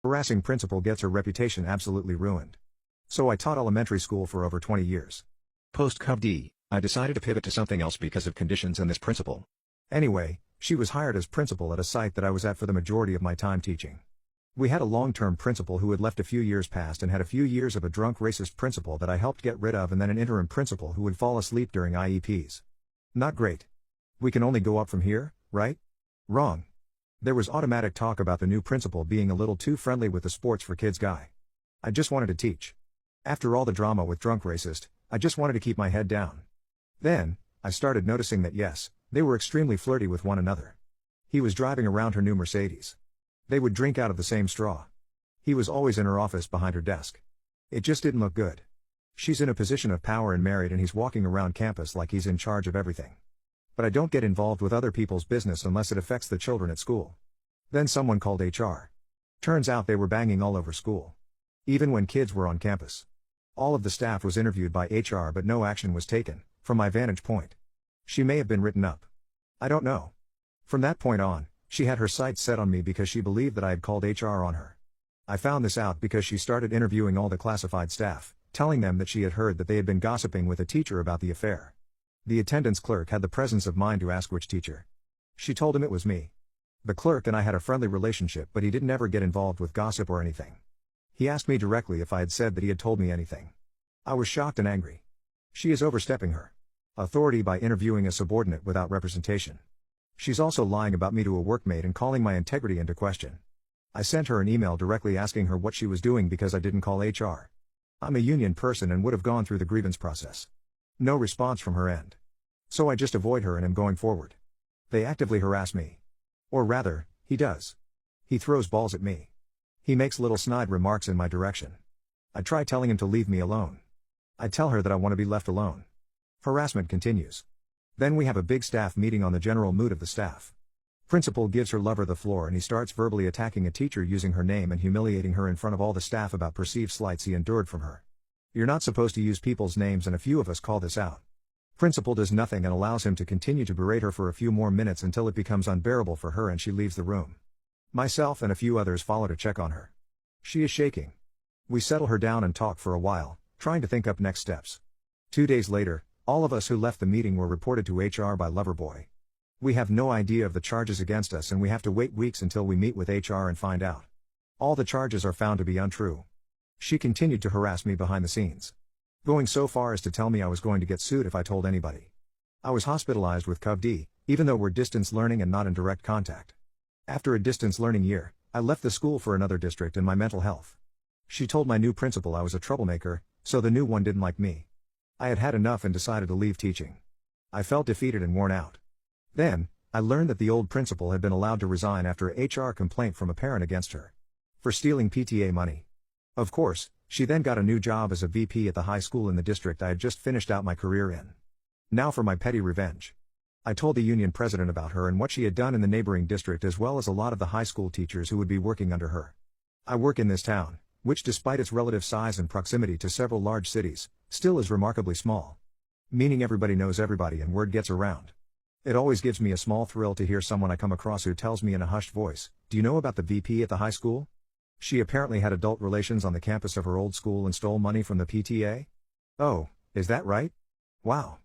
Harassing principal gets her reputation absolutely ruined. So I taught elementary school for over 20 years. Post-COVID, I decided to pivot to something else because of conditions and this principal. Anyway, she was hired as principal at a site that I was at for the majority of my time teaching. We had a long-term principal who had left a few years past and had a few years of a drunk racist principal that I helped get rid of, and then an interim principal who would fall asleep during IEPs. Not great. We can only go up from here, right? Wrong. There was automatic talk about the new principal being a little too friendly with the sports for kids guy. I just wanted to teach. After all the drama with drunk racist, I just wanted to keep my head down. Then, I started noticing that yes, they were extremely flirty with one another. He was driving around her new Mercedes. They would drink out of the same straw. He was always in her office behind her desk. It just didn't look good. She's in a position of power and married, and he's walking around campus like he's in charge of everything. But I don't get involved with other people's business unless it affects the children at school. Then someone called HR. Turns out they were banging all over school. Even when kids were on campus. All of the staff was interviewed by HR, but no action was taken, from my vantage point. She may have been written up. I don't know. From that point on, she had her sights set on me because she believed that I had called HR on her. I found this out because she started interviewing all the classified staff, telling them that she had heard that they had been gossiping with a teacher about the affair. The attendance clerk had the presence of mind to ask which teacher. She told him it was me. The clerk and I had a friendly relationship, but he didn't ever get involved with gossip or anything. He asked me directly if I had said that he had told me anything. I was shocked and angry. She is overstepping her authority by interviewing a subordinate without representation. She's also lying about me to a workmate and calling my integrity into question. I sent her an email directly asking her what she was doing because I didn't call HR. I'm a union person and would have gone through the grievance process. No response from her end. So I just avoid her and am going forward. They actively harass me. Or rather, he does. He throws balls at me. He makes little snide remarks in my direction. I try telling him to leave me alone. I tell her that I want to be left alone. Harassment continues. Then we have a big staff meeting on the general mood of the staff. Principal gives her lover the floor and he starts verbally attacking a teacher using her name and humiliating her in front of all the staff about perceived slights he endured from her. You're not supposed to use people's names, and a few of us call this out. Principal does nothing and allows him to continue to berate her for a few more minutes until it becomes unbearable for her and she leaves the room. Myself and a few others follow to check on her. She is shaking. We settle her down and talk for a while, trying to think up next steps. 2 days later, all of us who left the meeting were reported to HR by Loverboy. We have no idea of the charges against us and we have to wait weeks until we meet with HR and find out. All the charges are found to be untrue. She continued to harass me behind the scenes. Going so far as to tell me I was going to get sued if I told anybody. I was hospitalized with COVID, even though we're distance learning and not in direct contact. After a distance learning year, I left the school for another district and my mental health. She told my new principal I was a troublemaker, so the new one didn't like me. I had had enough and decided to leave teaching. I felt defeated and worn out. Then, I learned that the old principal had been allowed to resign after a HR complaint from a parent against her. For stealing PTA money. Of course, she then got a new job as a VP at the high school in the district I had just finished out my career in. Now for my petty revenge. I told the union president about her and what she had done in the neighboring district, as well as a lot of the high school teachers who would be working under her. I work in this town, which despite its relative size and proximity to several large cities, still is remarkably small. Meaning everybody knows everybody and word gets around. It always gives me a small thrill to hear someone I come across who tells me in a hushed voice, "Do you know about the VP at the high school? She apparently had adult relations on the campus of her old school and stole money from the PTA? Oh, is that right? Wow."